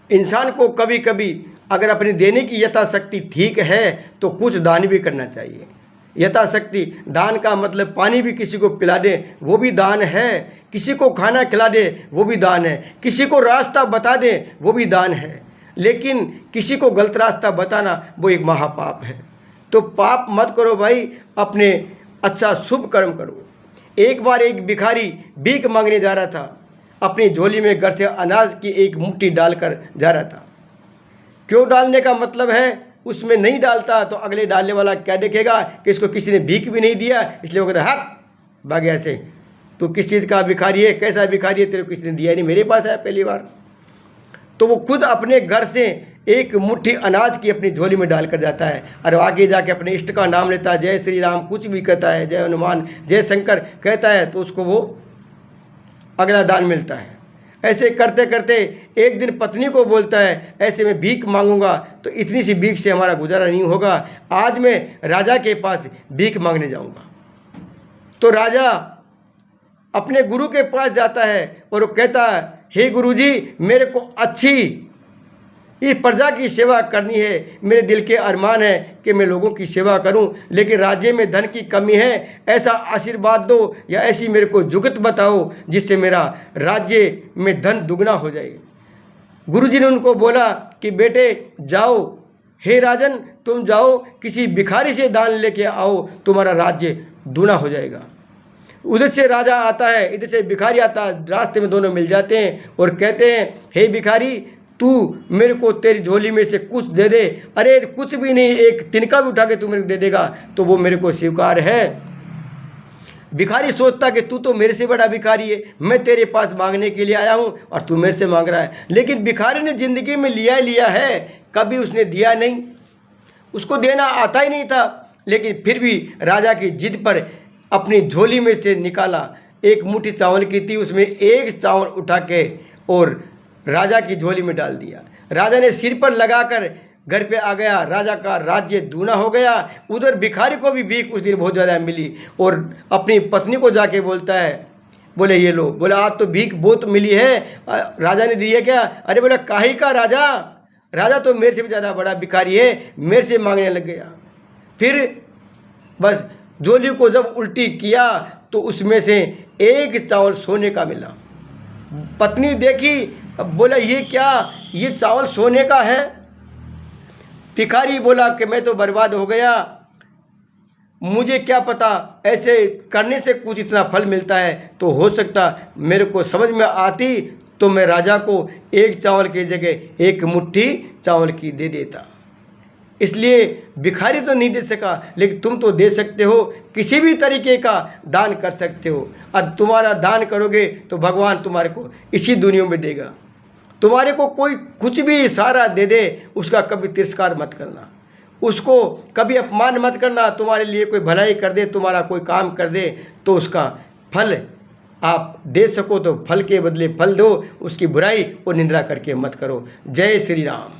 इंसान को कभी कभी अगर अपनी देने की यथाशक्ति ठीक है तो कुछ दान भी करना चाहिए। यथाशक्ति दान का मतलब पानी भी किसी को पिला दे वो भी दान है, किसी को खाना खिला दे वो भी दान है, किसी को रास्ता बता दे वो भी दान है। लेकिन किसी को गलत रास्ता बताना वो एक महापाप है। तो पाप मत करो भाई, अपने अच्छा शुभ कर्म करो। एक बार एक भिखारी भीख मांगने जा रहा था, अपनी झोली में घर से अनाज की एक मुट्ठी डालकर जा रहा था। क्यों डालने का मतलब है, उसमें नहीं डालता तो अगले डालने वाला क्या देखेगा कि इसको किसी ने भीख भी नहीं दिया, इसलिए वो कहता हट भाग ऐसे, तू किस चीज़ का भिखारी है, कैसा भिखारी है, तेरे को किसी ने दिया नहीं, मेरे पास आया पहली बार। तो वो खुद अपने घर से एक मुट्ठी अनाज की अपनी झोली में डालकर जाता है और आगे जाके अपने इष्ट का नाम लेता है, जय श्री राम कुछ भी कहता है, जय हनुमान जय शंकर कहता है, तो उसको वो अगला दान मिलता है। ऐसे करते करते एक दिन पत्नी को बोलता है, ऐसे मैं भीख मांगूंगा तो इतनी सी भीख से हमारा गुजारा नहीं होगा, आज मैं राजा के पास भीख मांगने जाऊंगा। तो राजा अपने गुरु के पास जाता है और वो कहता है, हे गुरुजी, मेरे को अच्छी इस प्रजा की सेवा करनी है, मेरे दिल के अरमान है कि मैं लोगों की सेवा करूं, लेकिन राज्य में धन की कमी है, ऐसा आशीर्वाद दो या ऐसी मेरे को जुगत बताओ जिससे मेरा राज्य में धन दुगना हो जाए। गुरुजी ने उनको बोला कि बेटे जाओ, हे राजन तुम जाओ किसी भिखारी से दान लेके आओ, तुम्हारा राज्य दूना हो जाएगा। उधर से राजा आता है, इधर से भिखारी आता है, रास्ते में दोनों मिल जाते हैं और कहते हैं, हे भिखारी तू मेरे को तेरी झोली में से कुछ दे दे। अरे कुछ भी नहीं, एक तिनका भी उठा के तू मेरे को दे देगा तो वो मेरे को स्वीकार है। भिखारी सोचता कि तू तो मेरे से बड़ा भिखारी है, मैं तेरे पास मांगने के लिए आया हूँ और तू मेरे से मांग रहा है। लेकिन भिखारी ने ज़िंदगी में लिया है, कभी उसने दिया नहीं, उसको देना आता ही नहीं था। लेकिन फिर भी राजा की जिद पर अपनी झोली में से निकाला, एक मुट्ठी चावल की थी, उसमें एक चावल उठा के और राजा की झोली में डाल दिया। राजा ने सिर पर लगाकर घर पे आ गया, राजा का राज्य दूना हो गया। उधर भिखारी को भी भीख उस दिन बहुत ज़्यादा मिली और अपनी पत्नी को जाके बोलता है, बोले ये लो, बोले आज तो भीख बहुत मिली है, राजा ने दी है क्या? अरे बोले काहे का राजा, राजा तो मेरे से भी ज़्यादा बड़ा भिखारी है, मेरे से मांगने लग गया। फिर बस झोली को जब उल्टी किया तो उसमें से एक चावल सोने का मिला। पत्नी देखी, अब बोला ये क्या, ये चावल सोने का है? भिखारी बोला कि मैं तो बर्बाद हो गया, मुझे क्या पता ऐसे करने से कुछ इतना फल मिलता है, तो हो सकता मेरे को समझ में आती तो मैं राजा को एक चावल की जगह एक मुट्ठी चावल की दे देता। इसलिए भिखारी तो नहीं दे सका, लेकिन तुम तो दे सकते हो, किसी भी तरीके का दान कर सकते हो। और तुम्हारा दान करोगे तो भगवान तुम्हारे को इसी दुनिया में देगा। तुम्हारे को कोई कुछ भी इशारा दे दे, उसका कभी तिरस्कार मत करना, उसको कभी अपमान मत करना। तुम्हारे लिए कोई भलाई कर दे, तुम्हारा कोई काम कर दे, तो उसका फल आप दे सको तो फल के बदले फल दो, उसकी बुराई और निंदा करके मत करो। जय श्री राम।